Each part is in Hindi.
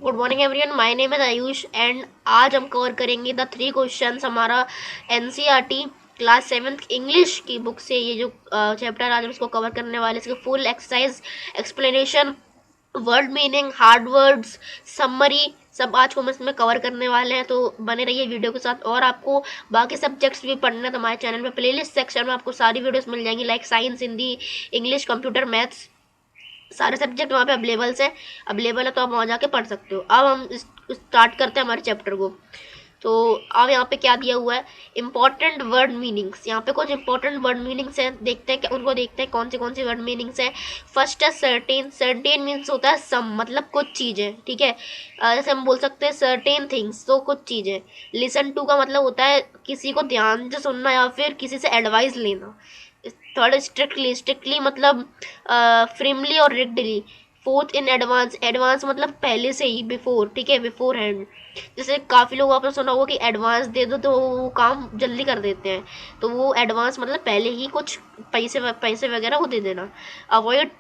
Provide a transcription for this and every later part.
Good morning everyone, my name is Ayush and आज हम कवर करेंगे द 3 क्वेश्चंस हमारा एनसीईआरटी क्लास 7th इंग्लिश की बुक से। ये जो चैप्टर आज हम इसको कवर करने वाले, इसके full exercise, explanation, word meaning, hard words, summary सब आज को हम इसमें कवर करने वाले हैं। तो बने रहिए वीडियो के साथ। और आपको बाकी सब्जेक्ट्स भी पढ़ना है तो हमारे चैनल में प्लेलिस्ट सेक्शन में आपको सारी वीडियोस मिल जाएंगी, like science, Hindi, English, computer, maths, सारे सब्जेक्ट वहाँ पे अवेलेबल है तो आप वहाँ जाके पढ़ सकते हो। अब हम स्टार्ट करते हैं हमारे चैप्टर को। तो अब यहाँ पे क्या दिया हुआ है, इंपॉर्टेंट वर्ड मीनिंग्स। यहाँ पे कुछ इंपॉर्टेंट वर्ड मीनिंग्स हैं, देखते हैं उनको देखते हैं कौन सी वर्ड मीनिंग्स हैं। फर्स्ट है सर्टेन। सर्टेन मीन्स होता है सम, मतलब कुछ चीज़ें, ठीक है। जैसे हम बोल सकते हैं सर्टेन थिंग्स, तो कुछ चीज़ें। लिसन टू का मतलब होता है किसी को ध्यान से सुनना या फिर किसी से एडवाइस लेना। Third strictly. स्ट्रिक्टली मतलब फ्रेमली और rigidly. Fourth in advance. Advance मतलब पहले से ही, बिफोर, ठीक है, बिफोर हैंड। जैसे काफ़ी लोग आपने सुना होगा कि एडवांस दे दो तो वो काम जल्दी कर देते हैं, तो वो एडवांस मतलब पहले ही कुछ पैसे वगैरह वो दे देना। अवॉइड,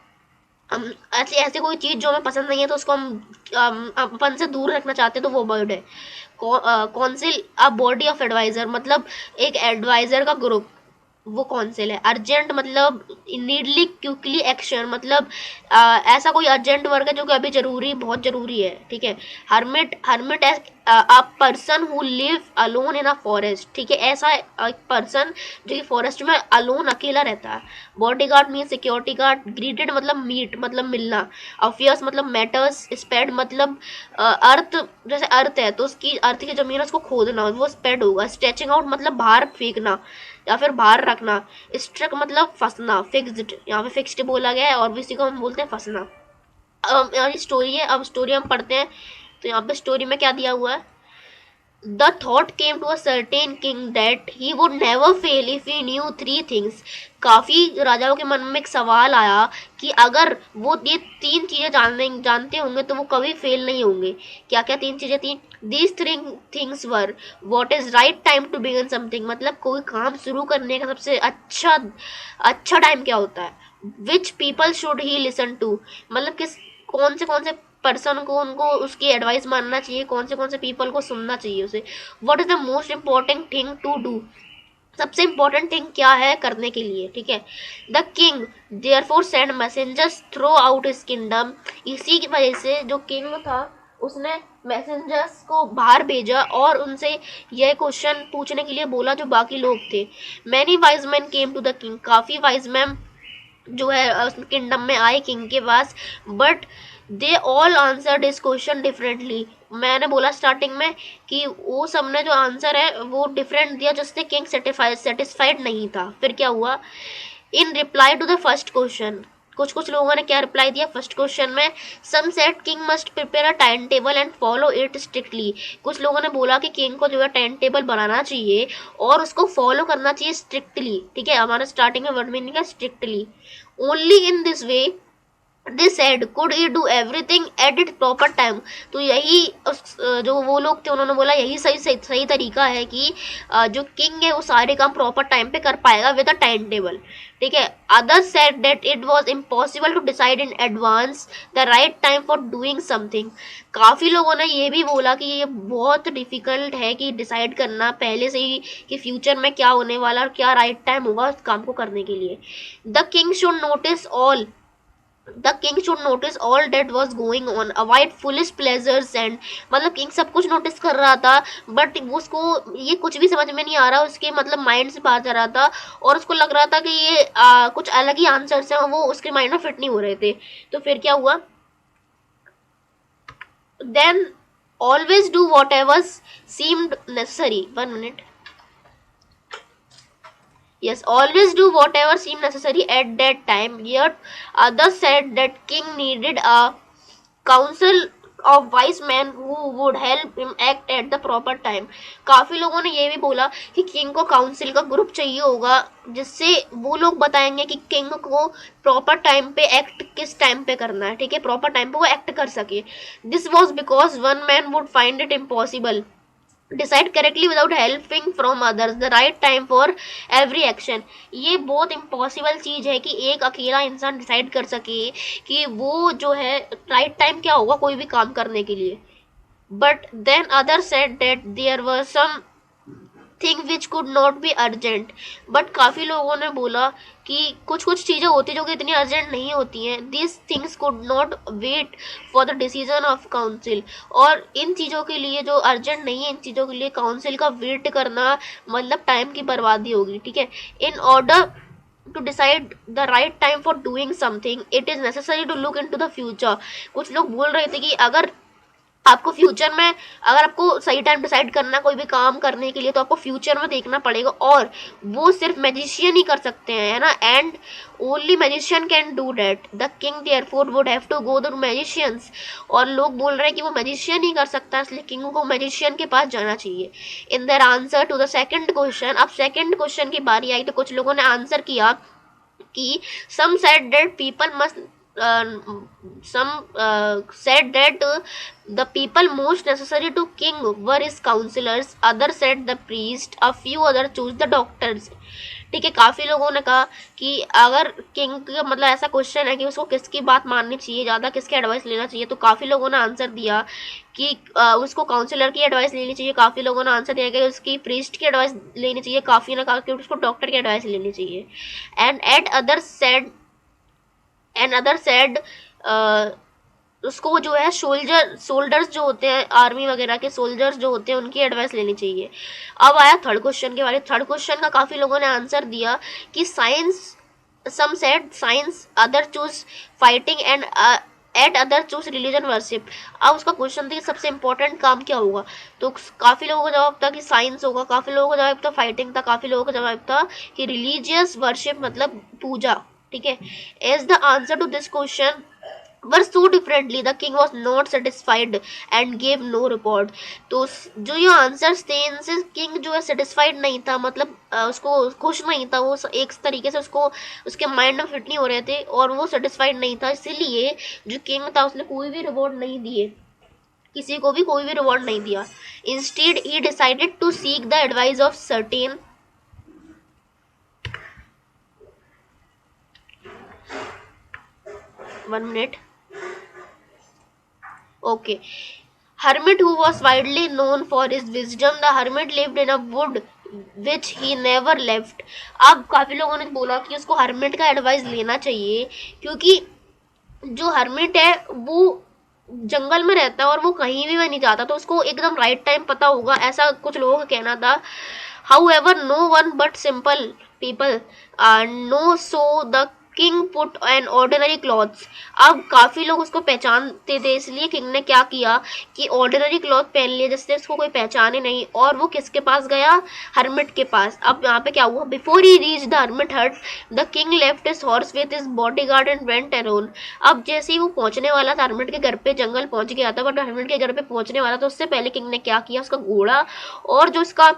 ऐसी ऐसी कोई चीज़ जो हमें पसंद नहीं है तो उसको हम अपन से दूर रखना चाहते हैं तो वो अवॉइड है। Council a body of adviser, मतलब एक एडवाइज़र का ग्रुप, वो कौंसिल है। अर्जेंट मतलब नीडली क्विकली एक्शन, मतलब ऐसा कोई अर्जेंट वर्क है जो कि अभी जरूरी, बहुत जरूरी है, ठीक है। Hermit. Hermit a person who live alone in a forest, ठीक है, ऐसा एक पर्सन जो कि फॉरेस्ट में अलोन, अकेला रहता है। Body guard mean security guard. Greeted मतलब मीट, मतलब मिलना। अफेयर्स मतलब मैटर्स। स्पेड मतलब अर्थ, जैसे अर्थ है तो उसकी अर्थ की जमीन है उसको खोदना, वो स्पेड होगा। स्ट्रेचिंग आउट मतलब बाहर फेंकना या फिर बाहर रखना। स्ट्रक मतलब फंसना, फिक्स्ड, यहाँ पे फिक्स्ड बोला गया है और इसी को हम बोलते हैं फंसना। अब यहाँ स्टोरी है, अब स्टोरी हम पढ़ते हैं। तो यहाँ पे स्टोरी में क्या दिया हुआ है, the thought came to a certain king that he would never fail if he knew three things. काफ़ी राजाओं के मन में एक सवाल आया कि अगर वो ये 3 चीज़ें जानते होंगे तो वो कभी फेल नहीं होंगे। क्या क्या 3 चीज़ें थी? These three things were, what is right time to begin something, मतलब कोई काम शुरू करने का सबसे अच्छा टाइम क्या होता है। Which people should he listen to, मतलब कौन से पर्सन को उनको उसकी एडवाइस मानना चाहिए, कौन से पीपल को सुनना चाहिए उसे। What is the most important thing to do, सबसे इम्पोर्टेंट थिंग क्या है करने के लिए, ठीक है। The king therefore send messengers throughout his kingdom, इसी की वजह से जो किंग था उसने मैसेंजर्स को बाहर भेजा और उनसे यह क्वेश्चन पूछने के लिए बोला जो बाकी लोग थे। Many wise man came to the king, काफ़ी वाइज मैन जो है किंगडम में आए किंग के पास, but they all answered this question differently. मैंने बोला स्टार्टिंग में कि वो सब ने जो आंसर है वो डिफरेंट दिया, जिससे किंग सेटिस्फाइड नहीं था। फिर क्या हुआ, in reply to the first question, कुछ कुछ लोगों ने क्या रिप्लाई दिया फर्स्ट क्वेश्चन में, some said king must prepare a time table and follow it strictly. कुछ लोगों ने बोला कि किंग को जो है टाइम टेबल बनाना चाहिए और उसको फॉलो करना चाहिए स्ट्रिक्टली, ठीक है। हमारा स्टार्टिंग में वर्ड मीनिंग है strictly. Only in this way they said could he do everything at it proper time, तो यही जो वो लोग थे उन्होंने बोला यही सही तरीका है कि जो किंग है वो सारे काम प्रॉपर टाइम पे कर पाएगा विद अ टाइम टेबल, ठीक है। Others said that it was impossible to decide in advance the right time for doing something. काफ़ी लोगों ने ये भी बोला कि ये बहुत डिफिकल्ट है कि डिसाइड करना पहले से ही कि फ्यूचर में क्या होने वाला और क्या राइट टाइम होगा उस काम को करने के लिए। The king should notice all, the king should notice all that was going on, avoid foolish pleasures and, मतलब किंग सब कुछ नोटिस कर रहा था बट उसको ये कुछ भी समझ में नहीं आ रहा, उसके मतलब माइंड से बाहर जा रहा था और उसको लग रहा था कि ये कुछ अलग ही आंसर्स हैं, वो उसके माइंड में फिट नहीं हो रहे थे। तो फिर क्या हुआ, then always do whatever seemed necessary, 1 minute, yes, always do whatever seemed necessary at that time. Yet others said that king needed a council of wise men who would help him act at the proper time. काफी लोगों ने ये भी बोला कि किंग को काउंसिल का ग्रुप चाहिए होगा जिससे वो लोग बताएंगे कि किंग को प्रॉपर टाइम पे एक्ट किस टाइम पे करना है, ठीक है, प्रॉपर टाइम पे वो एक्ट कर सके। This was because one man would find it impossible decide correctly without helping from others, the right time for every action. ये बहुत इम्पॉसिबल चीज़ है कि एक अकेला इंसान डिसाइड कर सके कि वो जो है राइट टाइम क्या होगा कोई भी काम करने के लिए। But then other said that there were some thing which could not be urgent. But काफ़ी लोगों ने बोला कि कुछ कुछ चीज़ें होती जो कि इतनी अर्जेंट नहीं होती हैं, this things could not wait for the decision of council. और इन चीज़ों के लिए जो अर्जेंट नहीं है, इन चीज़ों के लिए काउंसिल का वेट करना मतलब टाइम की बर्बादी होगी, ठीक है। In order to decide the right time for doing something it is necessary to look into the future। कुछ लोग बोल रहे थे कि अगर आपको फ्यूचर में, अगर आपको सही टाइम डिसाइड करना कोई भी काम करने के लिए, तो आपको फ्यूचर में देखना पड़ेगा, और वो सिर्फ मैजिशियन ही कर सकते हैं, है ना। And only magician can do that, the king therefore would have to go through magicians. और लोग बोल रहे हैं कि वो मैजिशियन ही कर सकता है, इसलिए किंग को मैजिशियन के पास जाना चाहिए। In their answer to the second question, अब सेकंड क्वेश्चन की बारी आई तो कुछ लोगों ने आंसर किया कि some said that people must some said that the people most necessary to king were his counselors, others said the priest, a few others choose the doctors। ठीक है, काफ़ी लोगों ने कहा कि अगर किंग का मतलब ऐसा क्वेश्चन है कि उसको किसकी बात माननी चाहिए ज़्यादा, किसकी एडवाइस लेना चाहिए, तो काफ़ी लोगों ने आंसर दिया कि उसको काउंसलर की एडवाइस लेनी चाहिए, काफ़ी लोगों ने आंसर दिया कि उसकी प्रीस्ट की एडवाइस लेनी चाहिए, काफ़ी ने कहा कि उसको डॉक्टर की एडवाइस लेनी चाहिए। एंड एट अदर सेड उसको जो है सोल्जर्स जो होते हैं आर्मी वगैरह के सोल्जर्स जो होते हैं उनकी एडवाइस लेनी चाहिए। अब आया थर्ड क्वेश्चन के बारे। थर्ड क्वेश्चन का काफ़ी लोगों ने आंसर दिया कि science, some said science, other choose fighting and at other choose religion worship. अब उसका क्वेश्चन था कि सबसे इंपॉर्टेंट काम क्या होगा, तो काफ़ी लोगों का जवाब था कि साइंस होगा, काफ़ी लोगों का जवाब था फाइटिंग था, काफ़ी लोगों का जवाब था कि रिलीजियस वर्शिप मतलब पूजा, ठीक है। As the answer to this question were so differently, the king was not satisfied and gave no report। तो जो ये आंसर्स थे इनसे किंग जो है सेटिस्फाइड नहीं था, मतलब उसको खुश नहीं था, वो एक तरीके से उसको उसके माइंड में फिट नहीं हो रहे थे और वो सेटिस्फाइड नहीं था, इसीलिए जो किंग था उसने कोई भी रिवॉर्ड नहीं दिए, किसी को भी कोई भी रिवॉर्ड नहीं दिया। Instead he decided to seek the advice of certain, one minute, okay, hermit who was widely known for his wisdom। The hermit lived in a wood which he never left। अब काफी लोगों ने बोला कि उसको hermit का एडवाइस लेना चाहिए, क्योंकि जो hermit है वो जंगल में रहता है और वो कहीं भी नहीं जाता, तो उसको एकदम राइट टाइम पता होगा, ऐसा कुछ लोगों का कहना था। However, no one but simple people know, so the king put an ordinary clothes. अब काफ़ी लोग उसको पहचानते थे, इसलिए किंग ने क्या किया कि ऑर्डिनरी क्लॉथ पहन लिए जिससे उसको कोई पहचाने नहीं, और वो किसके पास गया, हर्मिट के पास। अब यहाँ पे क्या हुआ, before he reach the hermit hut the king left his horse with his bodyguard and went alone. अब जैसे ही वो पहुंचने वाला था हर्मिट के घर पे, जंगल पहुंच गया था, बट हर्मिट के घर पे पहुंचने वाला था उससे पहले किंग ने क्या किया, उसका घोड़ा और जो उसका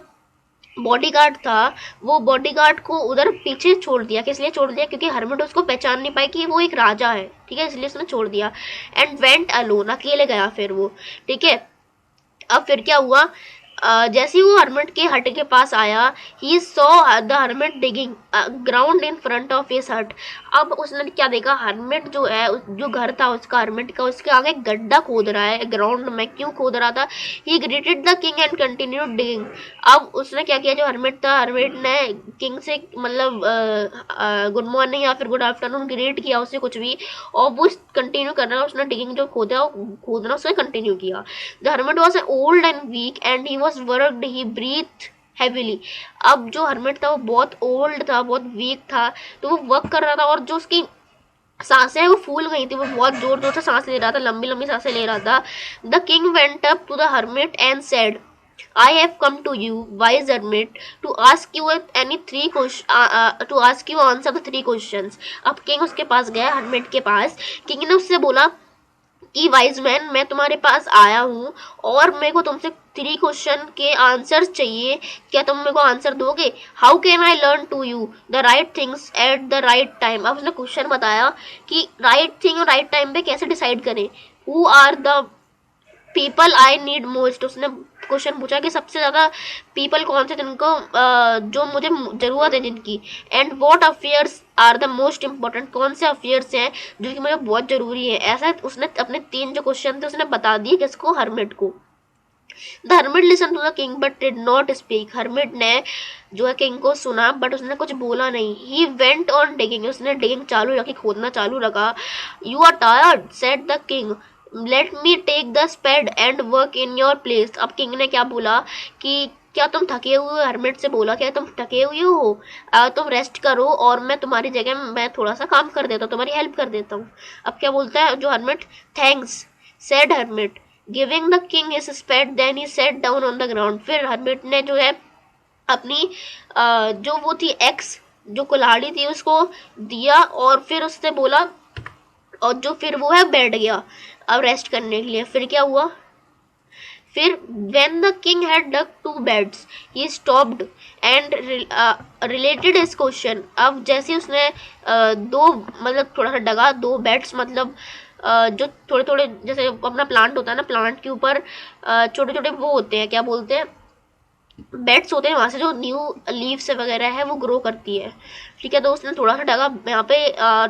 बॉडीगार्ड था वो बॉडीगार्ड को उधर पीछे छोड़ दिया। किस लिए छोड़ दिया, क्योंकि हरमिट उसको पहचान नहीं पाई कि वो एक राजा है, ठीक है, इसलिए उसने छोड़ दिया। एंड वेंट अलोन, अकेले गया फिर वो, ठीक है। अब फिर क्या हुआ, जैसे ही वो हर्मिट के हट के पास आया, he saw the hermit digging ground in front of his हट। अब उसने क्या देखा, हर्मिट जो है जो घर था उसका हर्मिट का, उसके आगे गड्ढा खोद रहा है ग्राउंड में। क्यों खोद रहा था, ही greeted the king and continued digging. अब उसने क्या किया, जो हर्मिट था हर्मिट ने किंग से मतलब गुड मॉर्निंग या फिर गुड आफ्टरनून ग्रीट किया, उससे कुछ भी, और वो कंटिन्यू करना, उसने डिगिंग जो खोदना उसने कंटिन्यू किया। The hermit was old and weak and he was worried, he breathed heavily। अब जो hermit था वो बहुत ओल्ड था, बहुत वीक था, तो वो वर्क कर रहा था और जो उसकी सांसें वो फूल गई थी, वो बहुत जोर जोर से सांस ले रहा था, लंबी लंबी सांसें ले रहा था। The king went up to the hermit and said, I have come to you, wise hermit, to ask you any three questions, to ask you answer the three questions। अब किंग उसके पास गया, हर्मिट के पास। किंग ने उससे बोला कि वाइज मैन, मैं तुम्हारे पास आया हूँ और मेरे को तुमसे 3 क्वेश्चन के आंसर चाहिए, क्या तुम मेरे को आंसर दोगे। How can I learn to you the right things at the right time. अब उसने क्वेश्चन बताया कि राइट थिंग और राइट टाइम पे कैसे डिसाइड करें। Who are the people I need most, उसने क्वेश्चन पूछा कि सबसे ज़्यादा पीपल कौन से जिनको जो मुझे ज़रूरत है जिनकी, and what affairs are the most important, कौन से अफेयर्स हैं जो कि मुझे बहुत ज़रूरी है। ऐसा उसने अपने 3 जो क्वेश्चन थे उसने बता दिए किसको, हर्मिट को। The hermit listen to the king but did not speak, hermit ने जो है किंग को सुना बट उसने कुछ बोला नहीं। ही वेंट ऑन डिगिंग, उसने डिगिंग चालू रखी, खोदना चालू रखा। You are tired said the king, let me take the spade and work in your place. अब किंग ने क्या बोला कि क्या तुम थके हुए हो, हर्मिट से बोला क्या तुम थके हुए हो, तुम रेस्ट करो और मैं तुम्हारी जगह मैं थोड़ा सा काम कर देता हूँ, तुम्हारी हेल्प कर देता हूँ। अब क्या बोलता है जो hermit, thanks said hermit giving the king his spade then he set down on the ground. फिर हर्मिट ने जो है अपनी जो वो थी एक्स जो कुल्हाड़ी थी उसको दिया और फिर उससे बोला, और जो फिर वो है बैठ गया अब रेस्ट करने के लिए। फिर क्या हुआ, फिर when the king had dug 2 beds he stopped and related his question। अब जैसे उसने दो मतलब थोड़ा सा डगा, 2 बेड्स मतलब जो थोड़े थोड़े जैसे अपना प्लांट होता है ना, प्लांट के ऊपर छोटे छोटे वो होते हैं, क्या बोलते हैं, बेड्स होते हैं, वहाँ से जो न्यू लीव्स वगैरह है वो ग्रो करती है। ठीक है, तो उसने थोड़ा सा डगा यहाँ पे,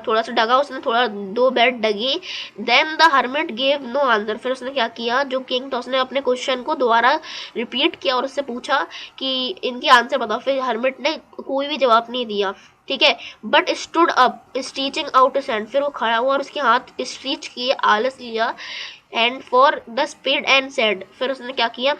थोड़ा सा डगा उसने, थोड़ा 2 बेड डगी। Then the hermit gave no answer. फिर उसने क्या किया, जो किंग था उसने अपने क्वेश्चन को दोबारा रिपीट किया और उससे पूछा कि इनकी आंसर बताओ। फिर हर्मिट ने कोई भी जवाब नहीं दिया। ठीक है, but stood up stitching out sand. फिर वो खड़ा हुआ और उसके हाथ स्टीच किए, आलस लिया, and for the speed and said. फिर उसने क्या किया,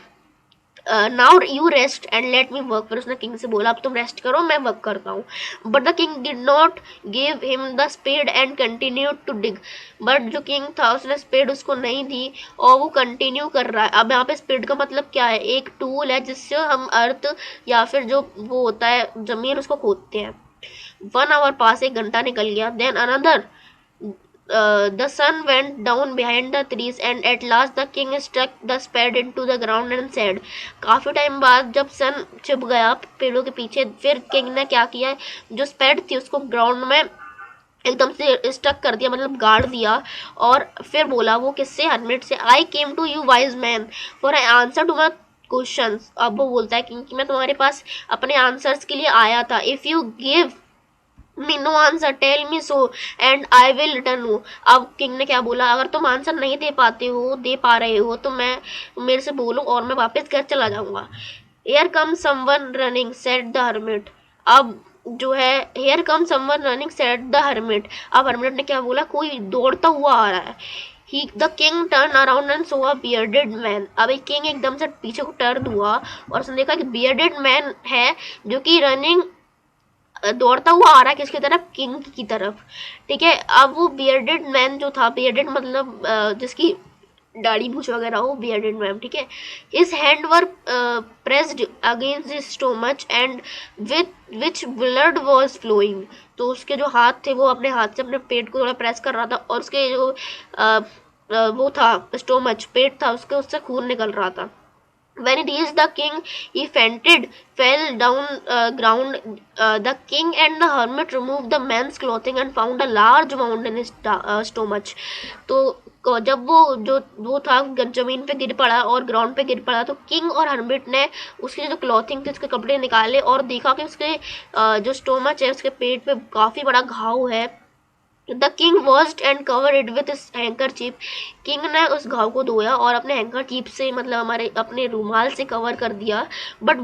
now you rest and let me work. फिर उसने किंग से बोला अब तुम रेस्ट करो मैं वर्क करता हूँ। But the king did not give him the spade and continue to dig. But जो किंग था उसने स्पेड उसको नहीं दी और वो कंटिन्यू कर रहा है। अब यहाँ पे स्पेड का मतलब क्या है, एक टूल है जिससे हम अर्थ या फिर जो वो होता है जमीन उसको खोदते हैं। 1 आवर पास, 1 घंटा निकल गया। Then another the sun went down behind the trees and at last the king stuck the spade into the ground and said। काफी टाइम बाद जब सन छिप गया पेड़ों के पीछे, फिर किंग ने क्या किया, जो स्पेड थी उसको ग्राउंड में एकदम से स्टक कर दिया, मतलब गाड़ दिया। और फिर बोला वो किससे, हर्मिट से, I came to you wise man for I answer to my questions. अब वो बोलता है कि मैं तुम्हारे पास अपने आंसर्स के लिए आया था। If you give me no answer tell me so and I will return you. अब किंग ने क्या बोला, अगर तुम आंसर नहीं दे पा रहे हो तो मैं मेरे से बोलो और मैं वापस घर चला जाऊंगा। Here come someone running said the hermit. अब जो है here come someone running said the hermit. अब हर्मिट ने क्या बोला, कोई दौड़ता हुआ आ रहा है। He the king turn around and saw a bearded man. अब एक किंग एकदम से पीछे को टर्न हुआ और उसने देखा कि बियर्डेड मैन है जो कि रनिंग दौड़ता हुआ आ रहा है किसकी तरफ, किंग की तरफ। ठीक है, अब वो बियर्डेड मैन जो था, बियर्डेड मतलब जिसकी दाढ़ी मूछ वगैरह हो, बियर्डेड मैन। ठीक है, his hand were pressed against his stomach and with which blood was flowing. तो उसके जो हाथ थे वो अपने हाथ से अपने पेट को थोड़ा प्रेस कर रहा था और उसके जो वो था स्टोमच, पेट था उसके, उससे खून निकल रहा था। When he reached the king, he fainted, fell down ground. The king and the hermit removed the man's clothing and found a large wound in his stomach. तो जब वो था जमीन पे गिर पड़ा और ग्राउंड पे गिर पड़ा, तो किंग और हर्मिट ने उसकी जो क्लॉथिंग थी उसके कपड़े निकाले और देखा कि उसके जो स्टोमच है उसके पेट पे काफ़ी बड़ा घाव है। The king washed and cover it with handkerchief. King ने उस घाव को धोया और अपने हैंकरचीफ से, मतलब हमारे अपने रुमाल से कवर कर दिया। But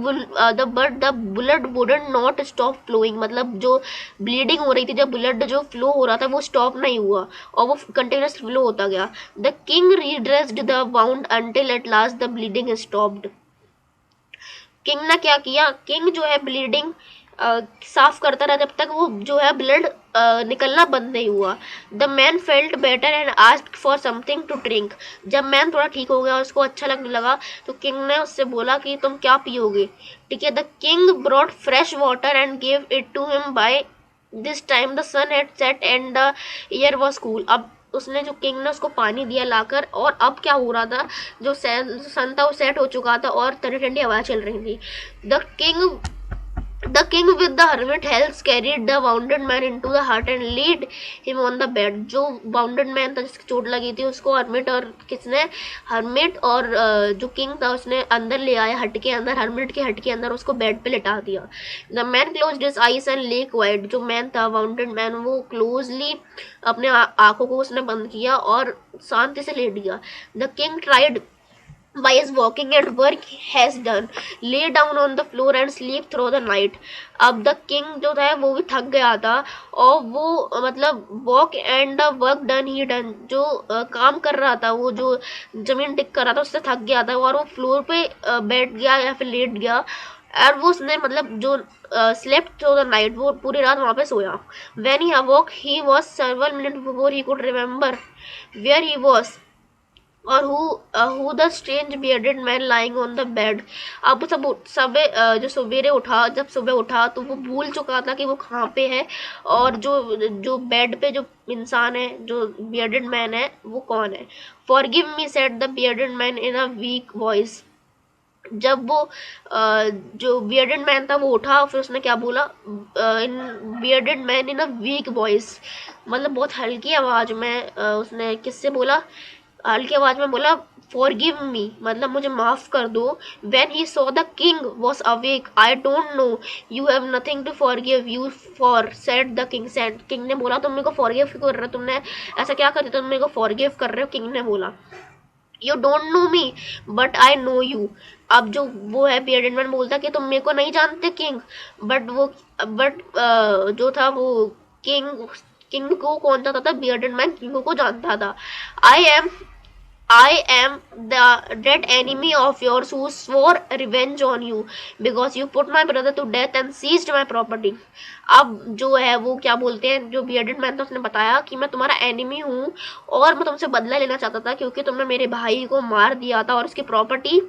the blood wouldn't not stop flowing. मतलब जो ब्लीडिंग हो रही थी, जब ब्लड जो फ्लो हो रहा था वो स्टॉप नहीं हुआ और वो कंटिन्यूस फ्लो होता गया। The king redressed the wound until at last the bleeding stopped. King ने क्या किया, किंग जो है ब्लीडिंग साफ करता रहा जब तक वो जो है ब्लड निकलना बंद नहीं हुआ। The man felt better and asked for something to drink. जब मैन थोड़ा ठीक हो गया, उसको अच्छा लगने लगा, तो किंग ने उससे बोला कि तुम क्या पियोगे। ठीक है, the king brought fresh water and gave it to him. By this time the sun had set and the air was cool. अब उसने जो किंग ने उसको पानी दिया लाकर, और अब क्या हो रहा था, जो सन था वो सेट हो चुका था और ठंडी ठंडी हवा चल रही थी। The king The king with the hermit helps carried the wounded man into the hut and laid him on the bed. जो wounded man था जिसकी चोट लगी थी उसको hermit और किसने hermit और जो king था उसने अंदर ले आया हट के अंदर hermit के हट के अंदर उसको बेड पे लिटा दिया. The man closed his eyes and lay quiet. जो man था wounded man वो closely अपने आंखों को उसने बंद किया और शांति से लेट गया. The king tried by his walking and work has done lay down on the floor and sleep through the night. अब द किंग जो था वो भी थक गया था और वो मतलब walk and the work done he done जो काम कर रहा था वो जो जमीन टिक कर रहा था उससे थक गया था और वो फ्लोर पे बैठ गया या फिर लेट गया और वो उसने मतलब जो स्लेप्ट थ्रू द नाइट वो पूरी रात वहाँ पे सोया. When he awoke he was several minute before he could remember where he was और who the strange bearded man lying on the bed. अब जो सवेरे उठा जब सुबह उठा तो वो भूल चुका था कि वो कहाँ पे है और जो बेड पे जो इंसान है जो bearded man है वो कौन है. Forgive me said the bearded man in a weak voice. जब वो जो bearded man था वो उठा फिर उसने क्या बोला इन bearded man in a weak voice मतलब बहुत हल्की आवाज में उसने किससे बोला हल्की आवाज में बोला forgive me मतलब मुझे माफ कर दो. when he saw the king was awake I don't know you have nothing to forgive you for said the king. said king ने बोला तुम मेरे को forgive क्यों कर रहे हो तुमने ऐसा क्या कर दिया तुम मेरे को forgive कर रहे हो. king ने बोला you don't know me but I know you. अब जो वो है bearded man बोलता कि तुम मेरे को नहीं जानते किंग बट जो था वो किंग को कौन जानता था bearded man किंग को जानता था. I am the dread enemy of yours who swore revenge on you because you put my brother to death and seized my property. अब जो है वो क्या बोलते हैं जो bearded man था उसने बताया कि मैं तुम्हारा एनिमी हूँ और मैं तुमसे बदला लेना चाहता था क्योंकि तुमने मेरे भाई को मार दिया था और उसकी प्रॉपर्टी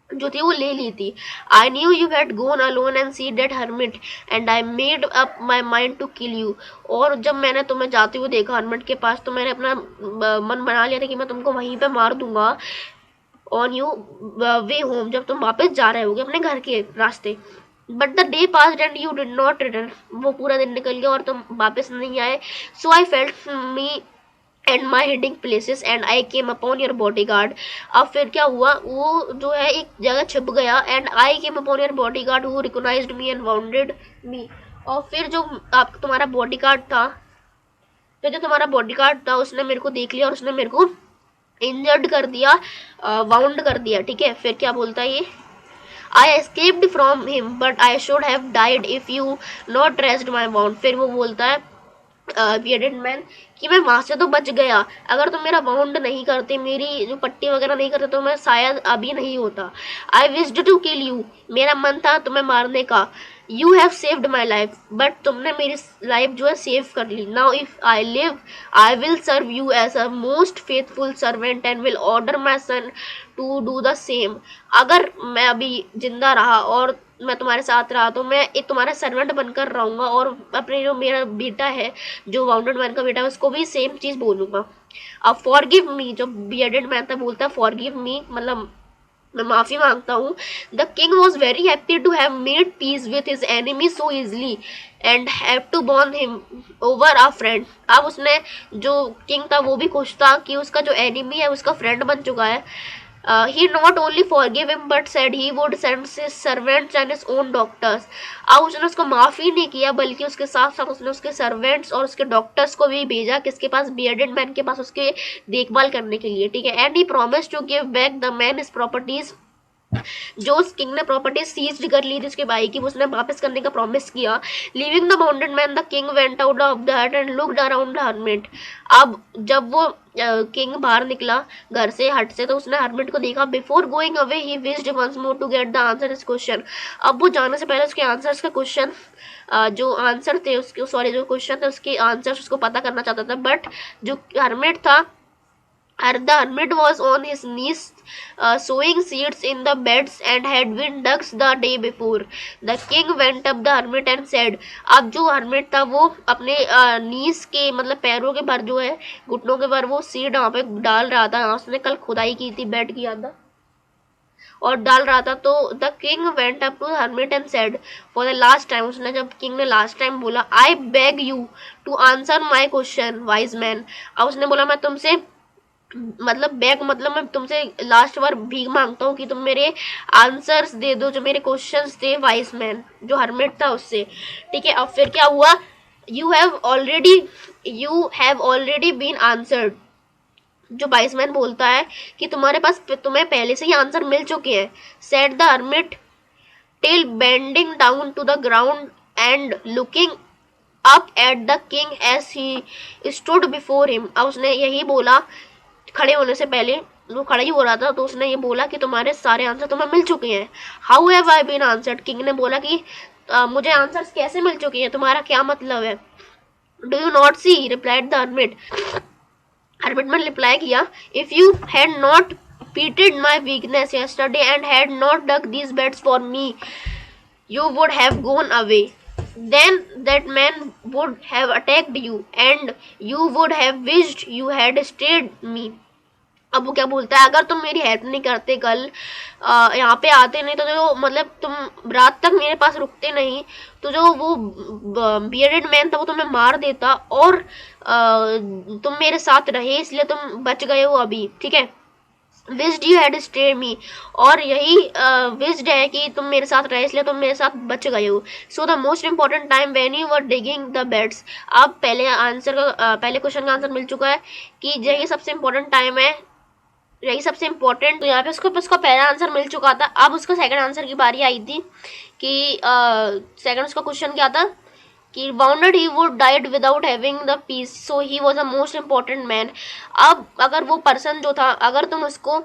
जो थी वो ले ली थी. I knew you had gone alone and see that hermit and I made up my mind to kill you. और जब मैंने तुम्हें जाते हुए देखा हर्मिट के पास तो मैंने अपना मन बना लिया था कि मैं तुमको वहीं पे मार दूंगा ऑन यू वे होम जब तुम वापस जा रहे होगे अपने घर के रास्ते. But the day pass and you did not return. वो पूरा दिन निकल गया और तुम वापस नहीं आए. So I felt me and my hiding places and I came upon your body guard. अब फिर क्या हुआ वो जो है एक जगह छिप गया and I came upon your body guard who recognised me and wounded me. और फिर जो आप तुम्हारा बॉडी गार्ड था फिर जो तुम्हारा बॉडी गार्ड था उसने मेरे को देख लिया और उसने मेरे को इंजर्ड कर दिया वाउंड कर दिया. ठीक है फिर क्या बोलता है ये I escaped from him but I should have died if you not dressed my wound. फिर वो बोलता है bearded man कि मैं वहां से तो बच गया अगर तुम मेरा बाउंड नहीं करते मेरी जो पट्टी वगैरह नहीं करते तो मैं शायद अभी नहीं होता. I wished to kill you मेरा मन था तुम्हें मारने का. You have saved my life but तुमने मेरी लाइफ जो है सेव कर ली. Now if I live I will serve you as a most faithful servant and will order my son to do the same. अगर मैं अभी जिंदा रहा और मैं तुम्हारे साथ रहा तो मैं एक तुम्हारा सर्वेंट बनकर रहूंगा और अपने जो मेरा बेटा है जो वाउंडेड मैन का बेटा है उसको भी सेम चीज बोलूंगा. अब फॉरगिव मी जो बियर्डेड मैन था बोलता है फॉरगिव मी मतलब मैं माफी मांगता हूँ. The king was very happy to have made peace with his enemy so easily and have to born him over a friend. अब उसने जो किंग था वो भी खुश था कि उसका जो एनिमी है उसका फ्रेंड बन चुका है. He not only forgave him but said he would send his servants and his own doctors. अब उसने उसको माफ ही नहीं किया बल्कि उसके साथ साथ उसने उसके सर्वेंट्स और उसके डॉक्टर्स को भी भेजा किसके पास bearded man के पास उसके देखभाल करने के लिए. ठीक है and he promised to give back the man his properties. जो उस किंग ने प्रॉपर्टी सीज कर ली थी उसके भाई की उसने वापस करने का प्रॉमिस किया. Leaving the wounded man the king went out of the hut and looked around the hermit. अब जब वो किंग बाहर निकला घर से हट से तो उसने हर्मिट को देखा. Before going away he wished once more to get the answer is question. अब वो जाने से पहले उसके आंसर्स का क्वेश्चन जो आंसर थे उसके सॉरी जो क्वेश्चन थे उसके आंसर्स उसको पता करना चाहता था. बट जो हर्मिट था the hermit was on his knees sowing seeds in the beds and had been dug the day before. The king went up the hermit and said. अब जो hermit था वो अपने नीस के मतलब पैरों के भर जो है घुटनों के भर वो सीड वहाँ पे डाल रहा था. उसने कल खुदाई की थी बेड के अंदर और डाल रहा था। तो the king went up to hermit and said for the last time, उसने जब किंग ने लास्ट टाइम बोला, I beg you to answer my question wise man. अब उसने बोला मैं तुमसे मतलब बैग मतलब मैं तुमसे लास्ट बार भीख मांगता हूँ कि तुम मेरे आंसर्स दे दो, जो मेरे क्वेश्चंस थे वाइस मैन जो हर्मिट था उससे। ठीक है, अब फिर क्या हुआ, you have already been answered. जो वाइस मैन बोलता है कि तुम्हें पहले से ही आंसर मिल चुके हैं। Said the hermit till bending down to the ground and looking up at the king as he stood before him. अब उसने यही बोला, खड़े होने से पहले वो खड़ा ही हो रहा था, तो उसने ये बोला कि तुम्हारे सारे आंसर तुम्हें मिल चुके हैं। How have I been answered, king ने बोला कि मुझे आंसर्स कैसे मिल चुके हैं, तुम्हारा क्या मतलब है। Do you not see, replied the hermit. Hermit ने रिप्लाई किया, if you had not pitied my weakness yesterday and had not dug these beds for me, you would have gone away. Then that man would have attacked you, and you would have wished you had stayed me. अब वो क्या बोलता है, अगर तुम मेरी हेल्प नहीं करते कल, यहाँ पे आते नहीं, तो जो मतलब तुम रात तक मेरे पास रुकते नहीं, तो जो वो बियर्डेड मैन था वो तुम्हें मार देता, और तुम मेरे साथ रहे इसलिए तुम बच गए हो अभी। ठीक है, विस्ड यू हैड स्टे मी, और यही विस्ड है कि तुम मेरे साथ रहे इसलिए तुम मेरे साथ बच गए हो। So the most important time when you were digging the beds. अब पहले क्वेश्चन का आंसर मिल चुका है कि यही सबसे इंपॉर्टेंट टाइम है, यही सबसे इम्पोर्टेंट। तो यहाँ पे उसका पहला आंसर मिल चुका था। अब उसका सेकंड आंसर की बारी आई थी कि सेकंड उसका क्वेश्चन क्या था कि wounded he would died without having the peace, so he was the most important man. अब अगर वो पर्सन जो था, अगर तुम उसको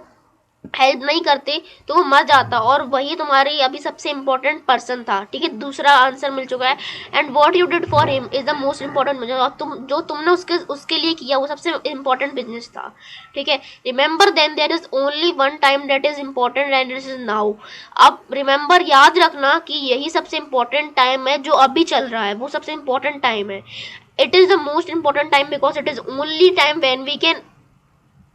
हेल्प नहीं करते तो वो मर जाता, और वही तुम्हारी अभी सबसे इम्पोर्टेंट पर्सन था। ठीक है, दूसरा आंसर मिल चुका है। And what you did for him is the most important, जो तुमने उसके लिए किया वो सबसे इम्पोर्टेंट बिजनेस था। ठीक है, remember then there is only one time that is important and it is now. अब रिमेंबर, याद रखना कि यही सबसे इम्पोर्टेंट टाइम है जो अभी चल रहा है, वो सबसे इम्पोर्टेंट टाइम है। It is the most important time because it is only time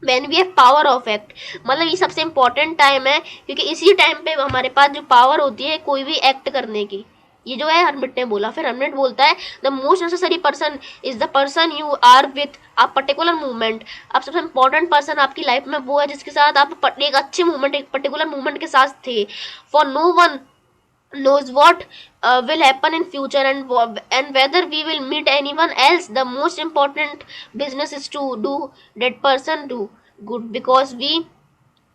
when we have power of act. मतलब ये सबसे इंपॉर्टेंट टाइम है क्योंकि इसी टाइम पे हमारे पास जो पावर होती है कोई भी एक्ट करने की। ये जो है हर्मिट ने बोला। फिर हर्मिट बोलता है the most necessary person is the person you are with a particular movement. अब सबसे इंपॉर्टेंट पर्सन आपकी लाइफ में वो है जिसके साथ आप एक अच्छे मूवमेंट, एक पर्टिकुलर मूवमेंट के साथ थे। For no one knows what will happen in future, and whether we will meet anyone else. The most important business is to do that person do good, because we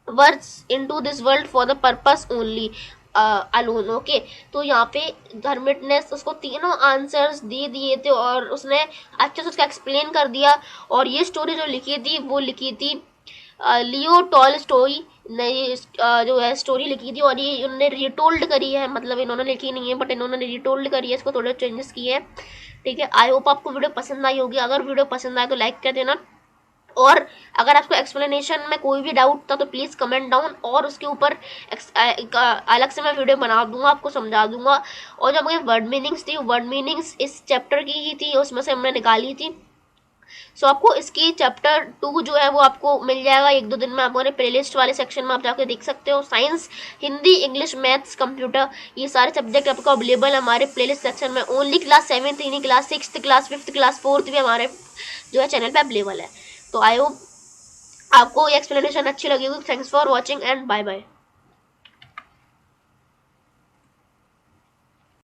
were into this world for the purpose only alone. Okay, तो यहाँ पे हर्मिट ने उसको तीनों आंसर्स दे दिए थे और उसने अच्छे से उसका एक्सप्लेन कर दिया। और ये स्टोरी जो लिखी थी वो लिखी थी लियो टॉलस्टॉय ने जो है स्टोरी लिखी थी, और ये उन्होंने रिटोल्ड करी है, मतलब इन्होंने लिखी नहीं है बट इन्होंने रिटोल्ड करी है, इसको थोड़े चेंजेस किए हैं। ठीक है, आई होप आपको वीडियो पसंद आई होगी। अगर वीडियो पसंद आए तो लाइक कर देना, और अगर आपको एक्सप्लेनेशन में कोई भी डाउट था तो प्लीज़ कमेंट डाउन, और उसके ऊपर अलग से मैं वीडियो बना दूंगा, आपको समझा दूंगा। और जो हमारी वर्ड मीनिंग्स थी, वर्ड मीनिंग्स इस चैप्टर की ही थी, उसमें से हमने निकाली थी। सो आपको इसकी चैप्टर 2 जो है वो आपको मिल जाएगा 1-2 दिन में। आप हमारे प्लेलिस्ट वाले सेक्शन में आप जाकर देख सकते हो। Science, Hindi, English, maths, computer, ये सारे सब्जेक्ट आपको अवेलेबल है हमारे प्लेलिस्ट सेक्शन में। ओनली क्लास 7th ही नहीं, class 6th class 5th class 4th भी हमारे जो है चैनल पे अवेलेबल है। तो आई होप आपको ये एक्सप्लेनेशन अच्छी लगी होगी। Thanks for watching and bye bye.